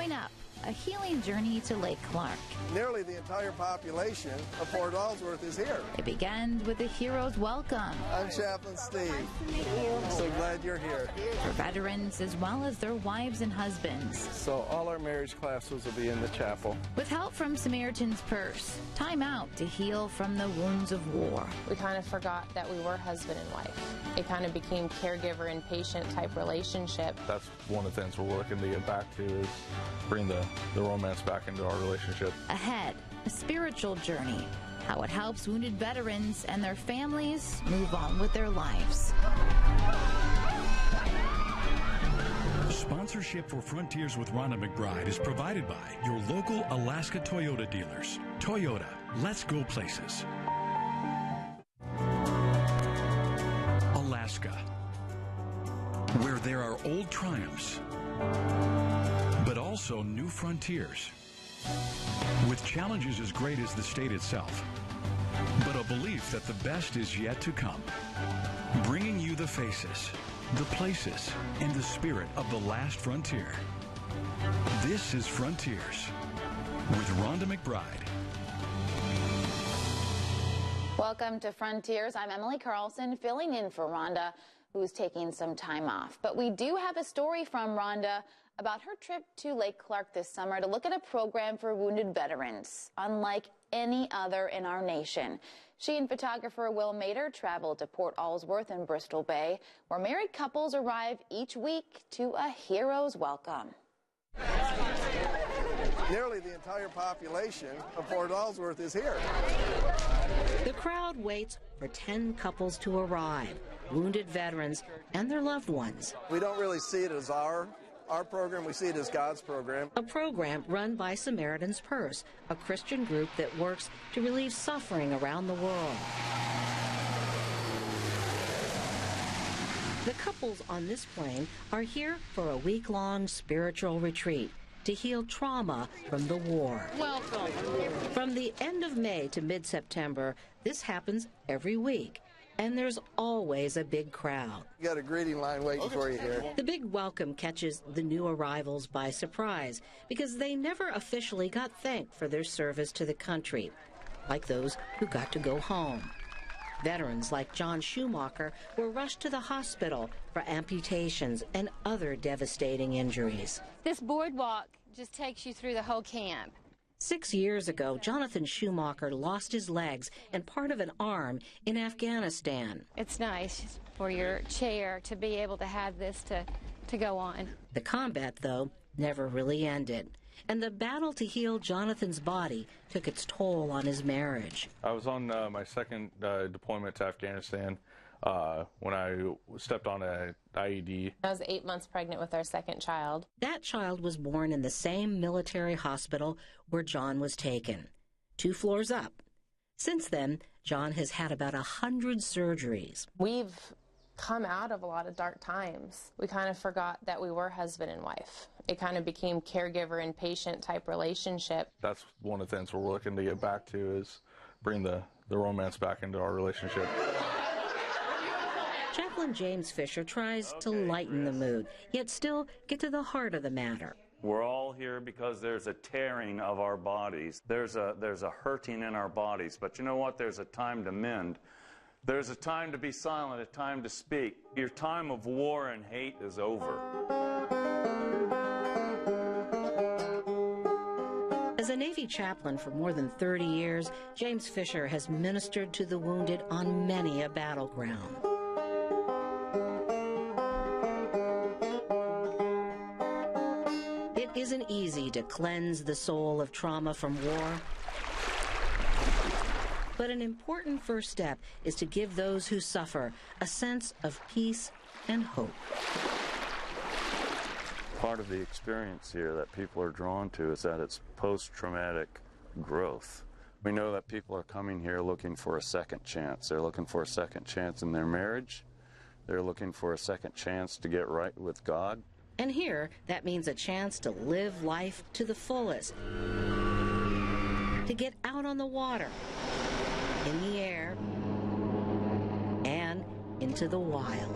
Coming up, a healing journey to Lake Clark. Nearly the entire population of Port Alsworth is here. It begins with a hero's welcome. I'm Chaplain Steve. So glad you're here. For veterans as well as their wives and husbands. So all our marriage classes will be in the chapel. With help from Samaritan's Purse, time out to heal from the wounds of war. We kind of forgot that we were husband and wife. It kind of became caregiver and patient type relationship. That's one of the things we're looking to get back to, is bring the romance back into our relationship. Ahead, a spiritual journey, how it helps wounded veterans and their families move on with their lives. Sponsorship for Frontiers with Rhonda McBride is provided by your local Alaska Toyota dealers. Toyota, let's go places. Alaska, where there are old triumphs, but also new frontiers, with challenges as great as the state itself, but a belief that the best is yet to come, bringing you the faces, the places, and the spirit of the last frontier. This is Frontiers with Rhonda McBride. Welcome to Frontiers. I'm Emily Carlson, filling in for Rhonda, who's taking some time off. But we do have a story from Rhonda about her trip to Lake Clark this summer to look at a program for wounded veterans, unlike any other in our nation. She and photographer Will Mader traveled to Port Alsworth in Bristol Bay, where married couples arrive each week to a hero's welcome. Nearly the entire population of Port Alsworth is here. The crowd waits for 10 couples to arrive, wounded veterans and their loved ones. We don't really see it as our program, we see it as God's program. A program run by Samaritan's Purse, a Christian group that works to relieve suffering around the world. The couples on this plane are here for a week-long spiritual retreat to heal trauma from the war. Welcome. From the end of May to mid-September, this happens every week. And there's always a big crowd. You got a greeting line waiting for you here. The big welcome catches the new arrivals by surprise because they never officially got thanked for their service to the country, like those who got to go home. Veterans like Jon Schumaker were rushed to the hospital for amputations and other devastating injuries. This boardwalk just takes you through the whole camp. 6 years ago, Jonathan Schumaker lost his legs and part of an arm in Afghanistan. It's nice for your chair to be able to have this to go on. The combat, though, never really ended. And the battle to heal Jonathan's body took its toll on his marriage. I was on my second deployment to Afghanistan when I stepped on an IED. I was 8 months pregnant with our second child. That child was born in the same military hospital where Jon was taken, 2 floors up. Since then, Jon has had about 100 surgeries. We've come out of a lot of dark times. We kind of forgot that we were husband and wife. It kind of became caregiver and patient type relationship. That's one of the things we're looking to get back to, is bring the romance back into our relationship. Chaplain James Fisher tries to lighten the mood, yet still get to the heart of the matter. We're all here because there's a tearing of our bodies. There's a hurting in our bodies. But you know what? There's a time to mend. There's a time to be silent, a time to speak. Your time of war and hate is over. As a Navy chaplain for more than 30 years, James Fisher has ministered to the wounded on many a battleground. It isn't easy to cleanse the soul of trauma from war, but an important first step is to give those who suffer a sense of peace and hope. Part of the experience here that people are drawn to is that it's post-traumatic growth. We know that people are coming here looking for a second chance. They're looking for a second chance in their marriage. They're looking for a second chance to get right with God. And here, that means a chance to live life to the fullest, to get out on the water, in the air, and into the wild.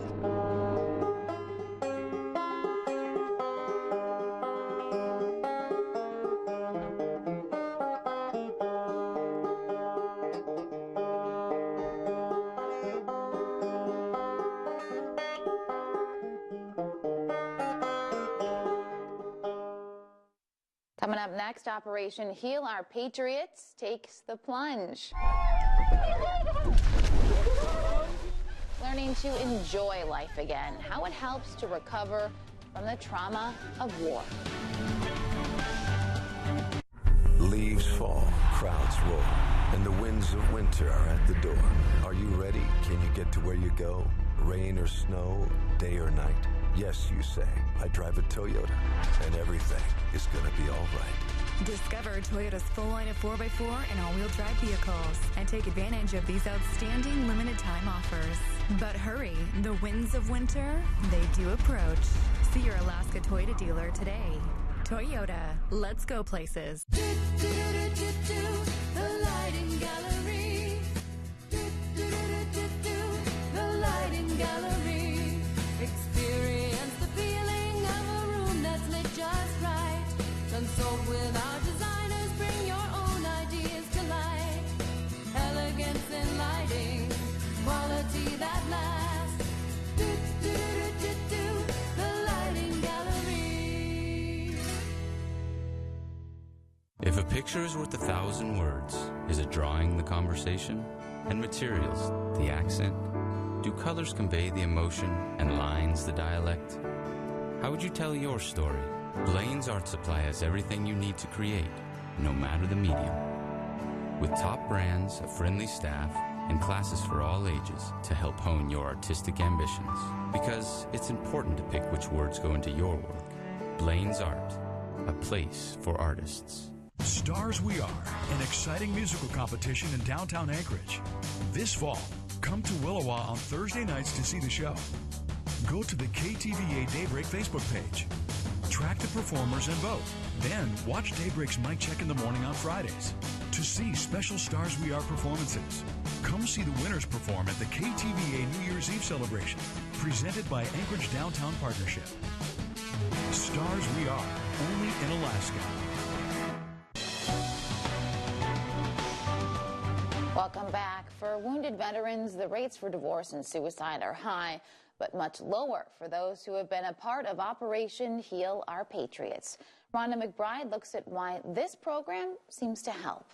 Coming up next, Operation Heal Our Patriots takes the plunge. Learning to enjoy life again, how it helps to recover from the trauma of war. Leaves fall, crowds roll, and the winds of winter are at the door. Are you ready? Can you get to where you go? Rain or snow, day or night? Yes, you say. I drive a Toyota, and everything is going to be all right. Discover Toyota's full line of 4x4 and all-wheel drive vehicles and take advantage of these outstanding limited-time offers. But hurry, the winds of winter, they do approach. See your Alaska Toyota dealer today. Toyota, let's go places. The Lighting Gallery. The Lighting Gallery. Experience the feeling of a room that's lit just right. Consult with our designers, bring your own ideas to life. Elegance in lighting, quality that lasts. The Lighting Gallery. If a picture is worth 1,000 words, is it drawing the conversation? And materials, the accent? Do colors convey the emotion and lines the dialect? How would you tell your story? Blaine's Art Supply has everything you need to create, no matter the medium. With top brands, a friendly staff, and classes for all ages to help hone your artistic ambitions. Because it's important to pick which words go into your work. Blaine's Art, a place for artists. Stars We Are, an exciting musical competition in downtown Anchorage. This fall, come to Willowa on Thursday nights to see the show. Go to the KTVA Daybreak Facebook page. Track the performers and vote. Then watch Daybreak's Mic Check in the morning on Fridays to see special Stars We Are performances. Come see the winners perform at the KTVA New Year's Eve celebration, presented by Anchorage Downtown Partnership. Stars We Are, only in Alaska. Welcome back. For wounded veterans, the rates for divorce and suicide are high, but much lower for those who have been a part of Operation Heal Our Patriots. Rhonda McBride looks at why this program seems to help.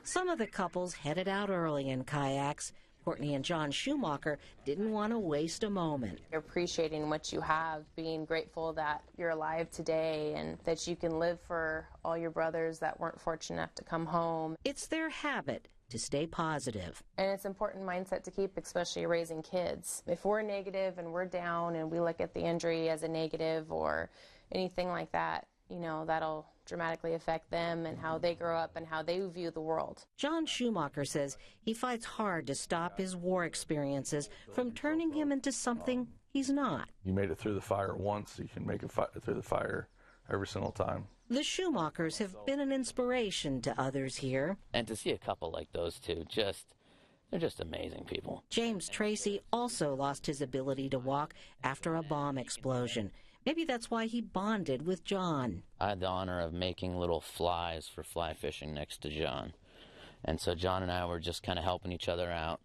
Some of the couples headed out early in kayaks. Courtney and Jon Schumaker didn't want to waste a moment. Appreciating what you have, being grateful that you're alive today and that you can live for all your brothers that weren't fortunate enough to come home. It's their habit to stay positive. And it's an important mindset to keep, especially raising kids. If we're negative and we're down and we look at the injury as a negative or anything like that, you know, that'll dramatically affect them and how they grow up and how they view the world. Jon Schumaker says he fights hard to stop his war experiences from turning him into something he's not. You made it through the fire once, you can make it through the fire every single time. The Schumakers have been an inspiration to others here. And to see a couple like those two, they're just amazing people. James Tracy also lost his ability to walk after a bomb explosion. Maybe that's why he bonded with Jon. I had the honor of making little flies for fly fishing next to Jon. And so Jon and I were just kind of helping each other out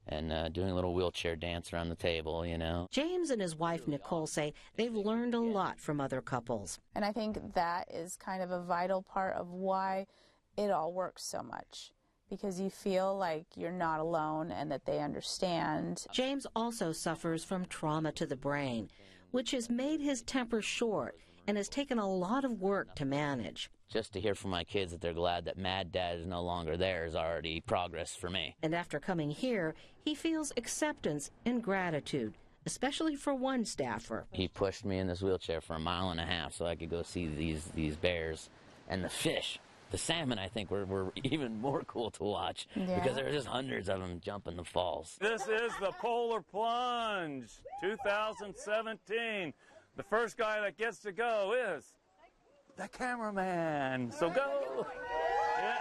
and doing a little wheelchair dance around the table, you know. James and his wife, Nicole, say they've learned a lot from other couples. And I think that is kind of a vital part of why it all works so much. Because you feel like you're not alone and that they understand. James also suffers from trauma to the brain, which has made his temper short and has taken a lot of work to manage. Just to hear from my kids that they're glad that Mad Dad is no longer there is already progress for me. And after coming here, he feels acceptance and gratitude, especially for one staffer. He pushed me in this wheelchair for 1.5 miles so I could go see these bears and the fish. The salmon, I think, were even more cool to watch because there were just hundreds of them jumping the falls. This is the Polar Plunge 2017. The first guy that gets to go is the cameraman. So go! Yeah.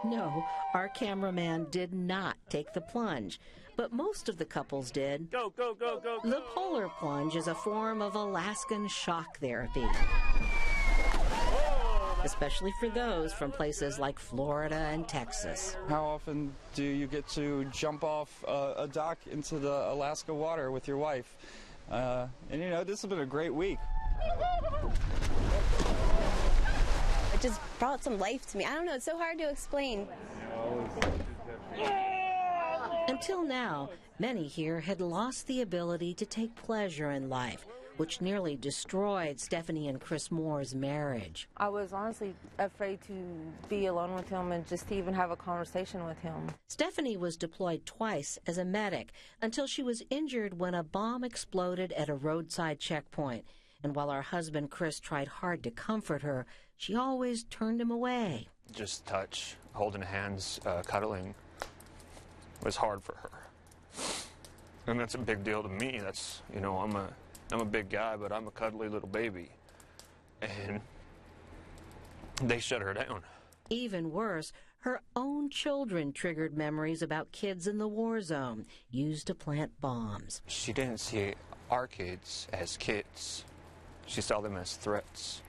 No, our cameraman did not take the plunge, but most of the couples did. Go, go, go, go, go. The polar plunge is a form of Alaskan shock therapy. Especially for those from places like Florida and Texas. How often do you get to jump off a dock into the Alaska water with your wife? And you know, this has been a great week. It just brought some life to me. I don't know, it's so hard to explain. Until now, many here had lost the ability to take pleasure in life, which nearly destroyed Stephanie and Chris Moore's marriage. I was honestly afraid to be alone with him and just to even have a conversation with him. Stephanie was deployed twice as a medic until she was injured when a bomb exploded at a roadside checkpoint. And while her husband Chris tried hard to comfort her, she always turned him away. Just touch, holding hands, cuddling was hard for her. And that's a big deal to me. That's, you know, I'm a big guy, but I'm a cuddly little baby. And they shut her down. Even worse, her own children triggered memories about kids in the war zone used to plant bombs. She didn't see our kids as kids. She saw them as threats.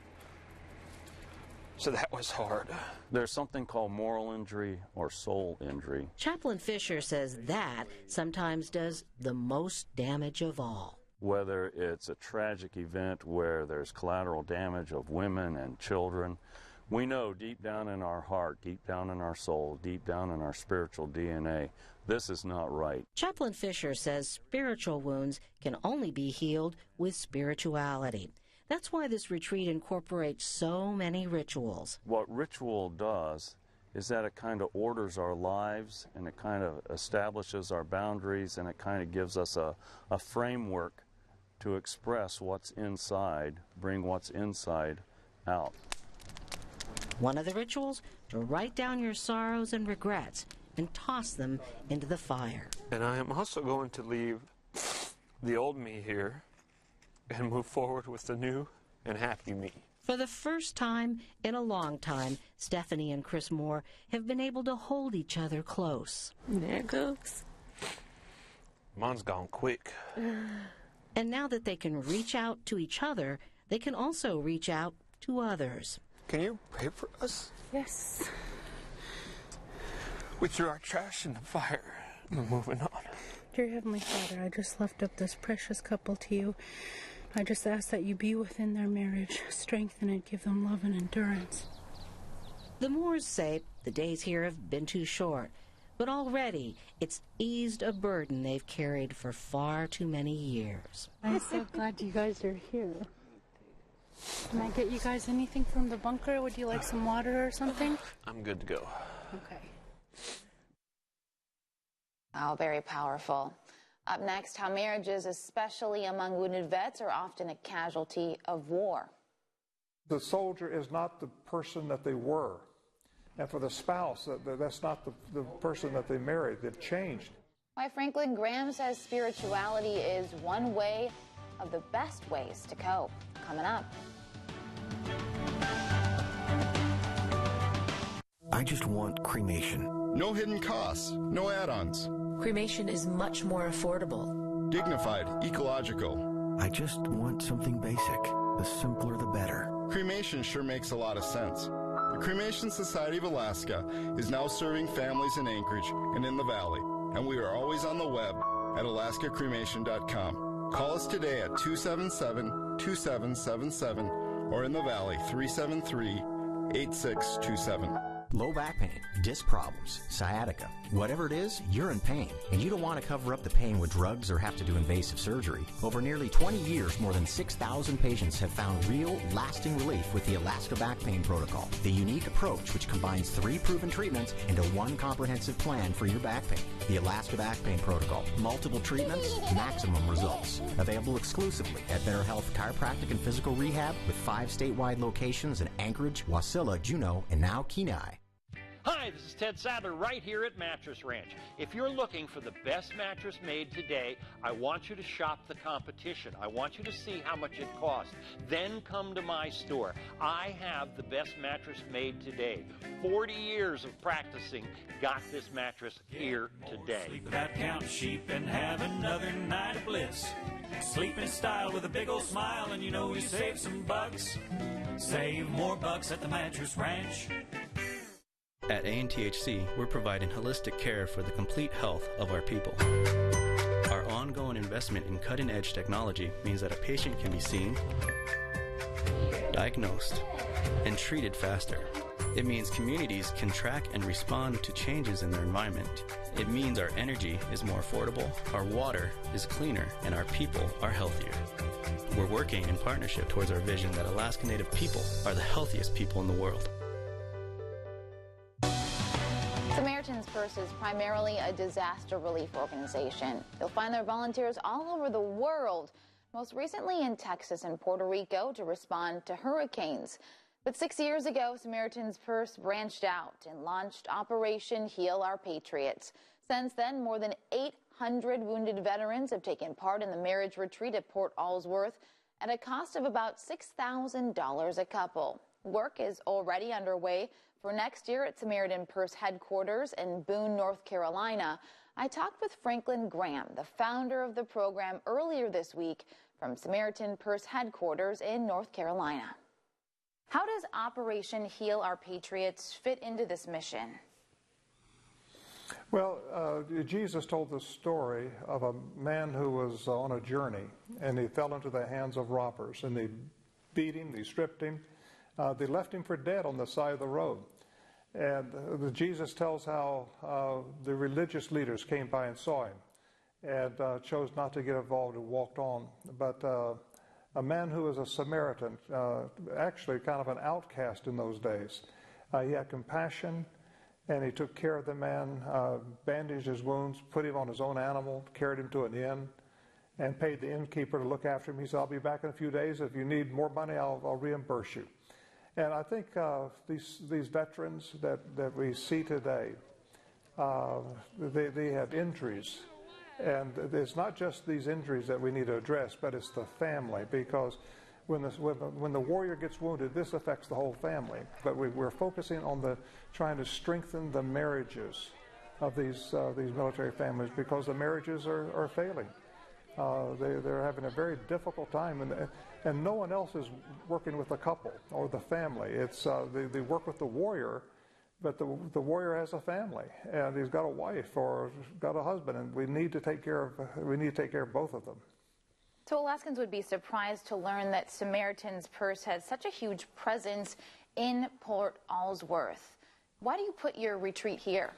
So that was hard. There's something called moral injury or soul injury. Chaplain Fisher says that sometimes does the most damage of all. Whether it's a tragic event where there's collateral damage of women and children, we know deep down in our heart, deep down in our soul, deep down in our spiritual DNA, this is not right. Chaplain Fisher says spiritual wounds can only be healed with spirituality. That's why this retreat incorporates so many rituals. What ritual does is that it kind of orders our lives, and it kind of establishes our boundaries, and it kind of gives us a framework to express what's inside, bring what's inside out. One of the rituals, to write down your sorrows and regrets and toss them into the fire. And I am also going to leave the old me here and move forward with the new and happy me. For the first time in a long time, Stephanie and Chris Moore have been able to hold each other close. There it goes. Mine's gone quick. And now that they can reach out to each other, they can also reach out to others. Can you pray for us? Yes. We threw our trash in the fire. We're moving on. Dear Heavenly Father, I just lift up this precious couple to you. I just ask that you be within their marriage, strengthen it, give them love and endurance. The Moores say the days here have been too short, but already it's eased a burden they've carried for far too many years. I'm so glad you guys are here. Can I get you guys anything from the bunker? Would you like some water or something? I'm good to go. Okay. Oh, very powerful. Up next, how marriages, especially among wounded vets, are often a casualty of war. The soldier is not the person that they were. And for the spouse, that's not the person that they married. They've changed. Why Franklin Graham says spirituality is one way of the best ways to cope. Coming up. I just want cremation. No hidden costs, no add-ons. Cremation is much more affordable. Dignified, ecological. I just want something basic. The simpler, the better. Cremation sure makes a lot of sense. The Cremation Society of Alaska is now serving families in Anchorage and in the Valley, and we are always on the web at alaskacremation.com. Call us today at 277-2777 or in the Valley 373-8627. Low back pain, disc problems, sciatica. Whatever it is, you're in pain, and you don't want to cover up the pain with drugs or have to do invasive surgery. Over nearly 20 years, more than 6,000 patients have found real, lasting relief with the Alaska Back Pain Protocol, the unique approach which combines 3 proven treatments into one comprehensive plan for your back pain. The Alaska Back Pain Protocol. Multiple treatments, maximum results. Available exclusively at Better Health Chiropractic and Physical Rehab with 5 statewide locations in Anchorage, Wasilla, Juneau, and now Kenai. Hi, this is Ted Sadler right here at Mattress Ranch. If you're looking for the best mattress made today, I want you to shop the competition. I want you to see how much it costs. Then come to my store. I have the best mattress made today. 40 years of practicing got this mattress here today. Sleep without counting sheep and have another night of bliss. Sleep in style with a big old smile, and you know you save some bucks. Save more bucks at the Mattress Ranch. At ANTHC, we're providing holistic care for the complete health of our people. Our ongoing investment in cutting-edge technology means that a patient can be seen, diagnosed, and treated faster. It means communities can track and respond to changes in their environment. It means our energy is more affordable, our water is cleaner, and our people are healthier. We're working in partnership towards our vision that Alaska Native people are the healthiest people in the world. Samaritan's Purse is primarily a disaster relief organization. You'll find their volunteers all over the world, most recently in Texas and Puerto Rico to respond to hurricanes. But 6 years ago, Samaritan's Purse branched out and launched Operation Heal Our Patriots. Since then, more than 800 wounded veterans have taken part in the marriage retreat at Port Alsworth at a cost of about $6,000 a couple. Work is already underway for next year at Samaritan Purse headquarters in Boone, North Carolina. I talked with Franklin Graham, the founder of the program, earlier this week from Samaritan Purse headquarters in North Carolina. How does Operation Heal Our Patriots fit into this mission? Well, Jesus told the story of a man who was on a journey, and he fell into the hands of robbers, and they beat him, they stripped him, they left him for dead on the side of the road. And Jesus tells how the religious leaders came by and saw him and chose not to get involved and walked on. But a man who was a Samaritan, actually kind of an outcast in those days, he had compassion, and he took care of the man, bandaged his wounds, put him on his own animal, carried him to an inn, and paid the innkeeper to look after him. He said, "I'll be back in a few days. If you need more money, I'll reimburse you." And I think these veterans that we see today, they have injuries. And it's not just these injuries that we need to address, but it's the family, because when the warrior gets wounded, this affects the whole family. But we're focusing on trying to strengthen the marriages of these military families, because the marriages are failing. They're having a very difficult time, and no one else is working with the couple or the family. It's they work with the warrior, but the warrior has a family, and he's got a wife or got a husband, and we need to take care of both of them. So Alaskans would be surprised to learn that Samaritan's Purse has such a huge presence in Port Alsworth. Why do you put your retreat here?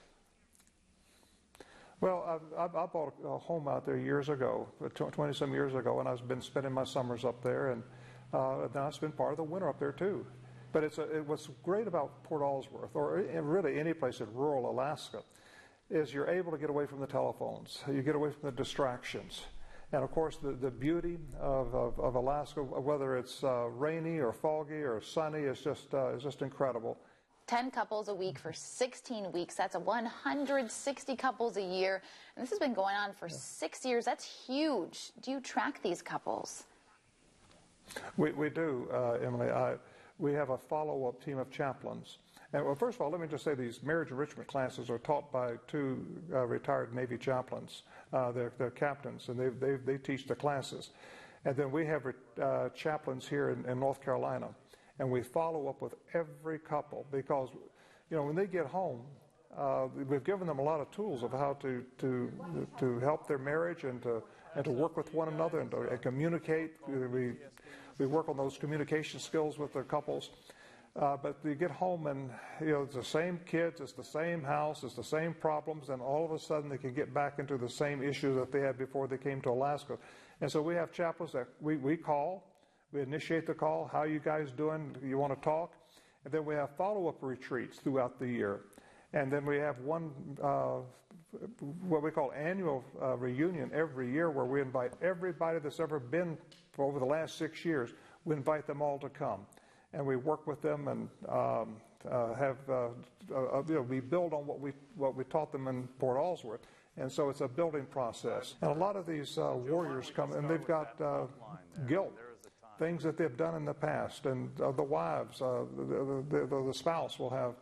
Well, I bought a home out there years ago, 20-some years ago, and I've been spending my summers up there, and then I spend part of the winter up there too. But what's great about Port Alsworth, or really any place in rural Alaska, is you're able to get away from the telephones. You get away from the distractions. And of course, the beauty of Alaska, whether it's rainy or foggy or sunny, is just incredible. 10 couples a week for 16 weeks. That's 160 couples a year. And this has been going on for 6 years. That's huge. Do you track these couples? We do, Emily. We have a follow-up team of chaplains. And well, first of all, let me just say these marriage enrichment classes are taught by two retired Navy chaplains. They're captains, and they teach the classes. And then we have chaplains here in North Carolina. And we follow up with every couple, because, when they get home, we've given them a lot of tools of how to help their marriage and to work with one another and to communicate. We work on those communication skills with the couples. But they get home and, it's the same kids, it's the same house, it's the same problems, and all of a sudden they can get back into the same issues that they had before they came to Alaska. And so we have chaplains that we call. We initiate the call. How you guys doing? You want to talk? And then we have follow-up retreats throughout the year. And then we have one, what we call annual reunion every year, where we invite everybody that's ever been for over the last 6 years. We invite them all to come. And we work with them and we build on what we taught them in Port Alsworth. And so it's a building process. And a lot of these warriors come, and they've got guilt. Things that they've done in the past, and the wives, the spouse will have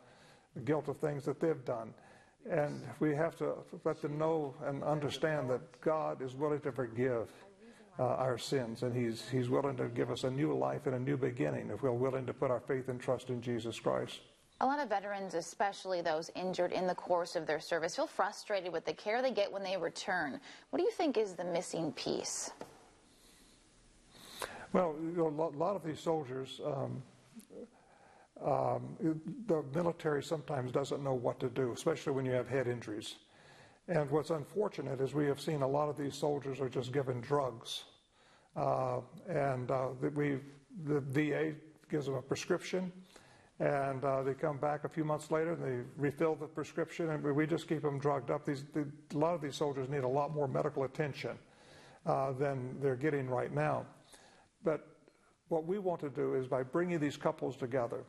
guilt of things that they've done. And we have to let them know and understand that God is willing to forgive our sins, and He's willing to give us a new life and a new beginning if we're willing to put our faith and trust in Jesus Christ. A lot of veterans, especially those injured in the course of their service, feel frustrated with the care they get when they return. What do you think is the missing piece? Well, a lot of these soldiers, the military sometimes doesn't know what to do, especially when you have head injuries. And what's unfortunate is we have seen a lot of these soldiers are just given drugs. The VA gives them a prescription, and they come back a few months later and they refill the prescription, and we just keep them drugged up. A lot of these soldiers need a lot more medical attention than they're getting right now. But what we want to do is by bringing these couples together,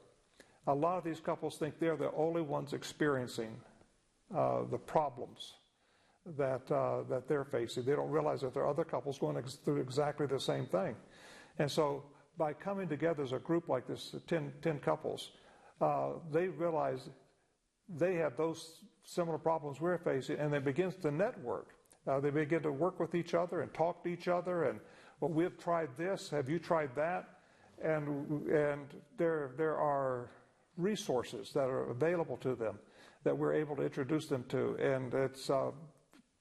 a lot of these couples think they're the only ones experiencing the problems that they're facing. They don't realize that there are other couples going through exactly the same thing. And so by coming together as a group like this, 10 couples, they realize they have those similar problems we're facing, and they begin to network. They begin to work with each other and talk to each other, and, well, we've tried this, have you tried that? And there are resources that are available to them that we're able to introduce them to, and it's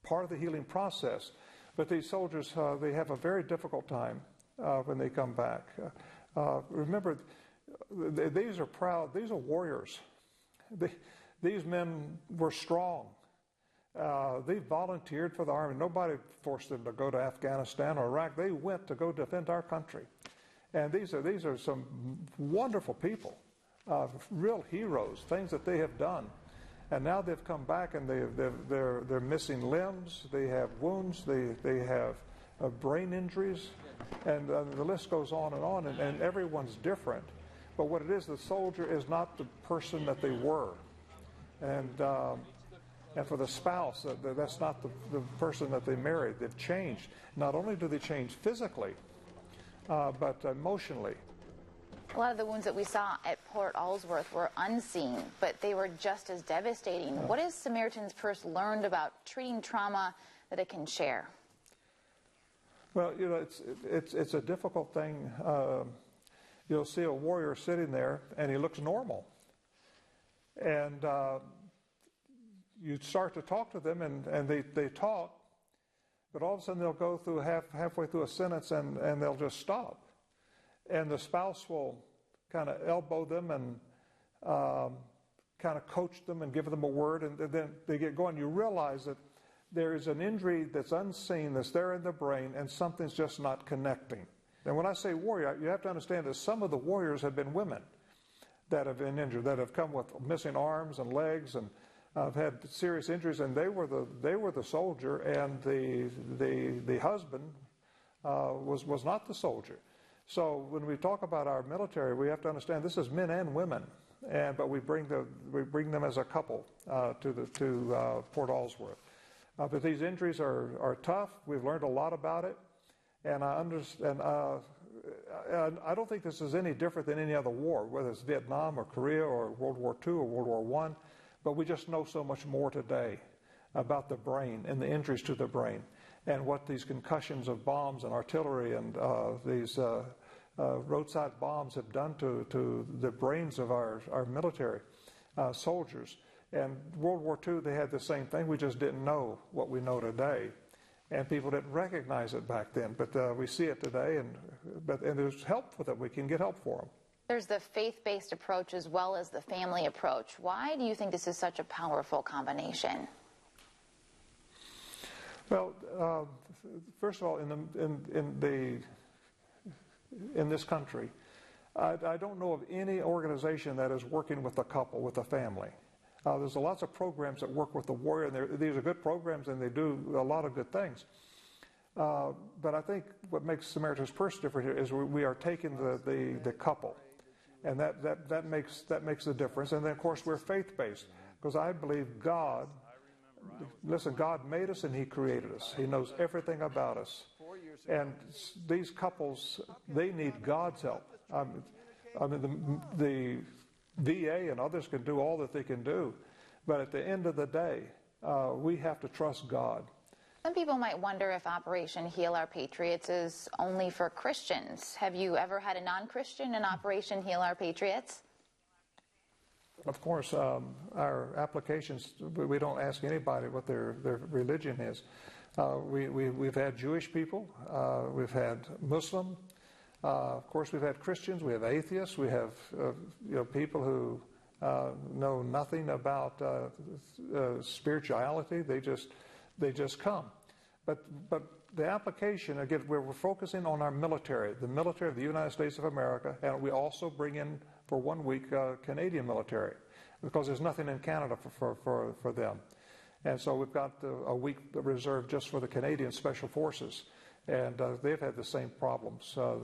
part of the healing process. But these soldiers, they have a very difficult time when they come back. Remember, these are proud, these are warriors. These men were strong. They volunteered for the Army. Nobody forced them to go to Afghanistan or Iraq. They went to go defend our country. And these are some wonderful people, real heroes, things that they have done. And now they've come back and they're missing limbs, they have wounds, they have brain injuries, and the list goes on, and everyone's different. But what it is, the soldier is not the person that they were. And for the spouse, that's not the person that they married. They've changed. Not only do they change physically, but emotionally. A lot of the wounds that we saw at Port Alsworth were unseen, but they were just as devastating. What has Samaritan's Purse learned about treating trauma that it can share? Well, you know, it's a difficult thing. You'll see a warrior sitting there, and he looks normal. And you start to talk to them, and they talk, but all of a sudden they'll go through halfway through a sentence, and they'll just stop. And the spouse will kind of elbow them and kind of coach them and give them a word, and then they get going. You realize that there is an injury that's unseen, that's there in the brain, and something's just not connecting. And when I say warrior, you have to understand that some of the warriors have been women that have been injured, that have come with missing arms and legs, and have had serious injuries, and they were the soldier, and the husband was not the soldier. So when we talk about our military, we have to understand this is men and women, but we bring them as a couple to Port Alsworth. But these injuries are tough. We've learned a lot about it, and I understand. And I don't think this is any different than any other war, whether it's Vietnam or Korea or World War II or World War I. But we just know so much more today about the brain and the injuries to the brain, and what these concussions of bombs and artillery and these roadside bombs have done to the brains of our military soldiers. And World War II, they had the same thing. We just didn't know what we know today, and people didn't recognize it back then. But we see it today, and there's help with it. We can get help for them. There's the faith-based approach as well as the family approach. Why do you think this is such a powerful combination? Well, first of all, in this country, I don't know of any organization that is working with a couple, with a family. There's lots of programs that work with the warrior, and these are good programs, and they do a lot of good things. But I think what makes Samaritan's Purse different here is we are taking the couple, and that makes the difference. And then, of course, we're faith-based, because I believe God. Listen, God made us and He created us. He knows everything about us. And these couples, they need God's help. I mean, the VA and others can do all that they can do, but at the end of the day, we have to trust God. Some people might wonder if Operation Heal Our Patriots is only for Christians. Have you ever had a non-Christian in Operation Heal Our Patriots? Of course, our applications, we don't ask anybody what their religion is. We've had Jewish people, we've had Muslim, Of course, we've had Christians, we have atheists, we have people who know nothing about spirituality. They just come. But the application, again, we're focusing on our military, the military of the United States of America, and we also bring in for 1 week Canadian military, because there's nothing in Canada for them. And so we've got a week reserved just for the Canadian Special Forces. And they've had the same problems. A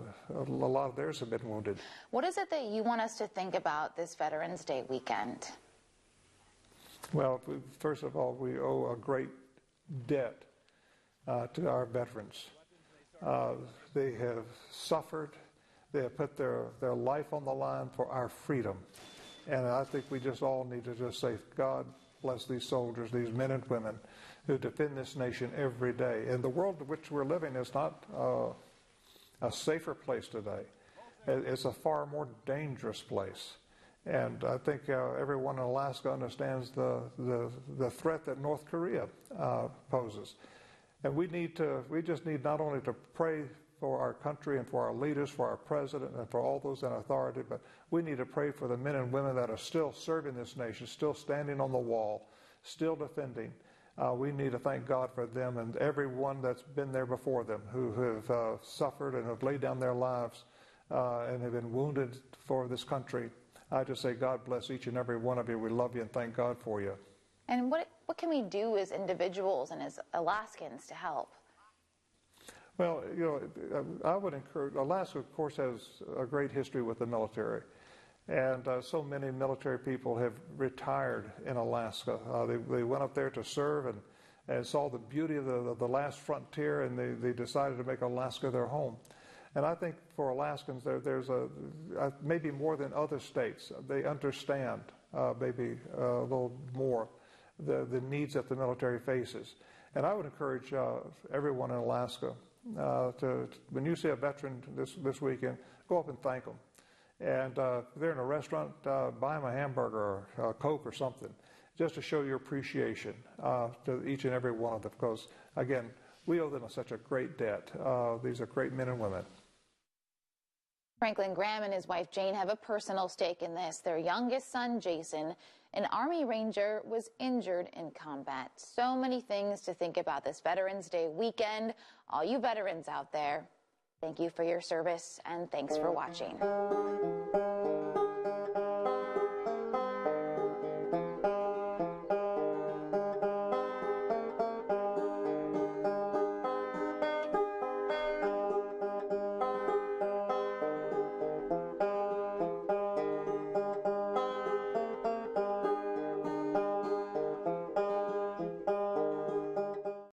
lot of theirs have been wounded. What is it that you want us to think about this Veterans Day weekend? Well, first of all, we owe a great debt to our veterans. They have suffered. They have put their life on the line for our freedom. And I think we just all need to just say, God bless these soldiers, these men and women who defend this nation every day. And the world in which we're living is not a safer place today. It's a far more dangerous place. And I think everyone in Alaska understands the threat that North Korea poses. And we just need not only to pray for our country and for our leaders, for our president, and for all those in authority, but we need to pray for the men and women that are still serving this nation, still standing on the wall, still defending. We need to thank God for them and everyone that's been there before them, who have suffered and have laid down their lives and have been wounded for this country. I just say, God bless each and every one of you. We love you and thank God for you. And what can we do as individuals and as Alaskans to help? Well, I would encourage, Alaska, of course, has a great history with the military. And so many military people have retired in Alaska. They went up there to serve and saw the beauty of the last frontier, and they decided to make Alaska their home. And I think for Alaskans, there's maybe more than other states, they understand maybe a little more the needs that the military faces. And I would encourage everyone in Alaska when you see a veteran this weekend, go up and thank them. And if they're in a restaurant, buy them a hamburger or a Coke or something, just to show your appreciation to each and every one of them. Because, again, we owe them such a great debt. These are great men and women. Franklin Graham and his wife Jane have a personal stake in this. Their youngest son, Jason, an Army Ranger, was injured in combat. So many things to think about this Veterans Day weekend. All you veterans out there, thank you for your service and thanks for watching.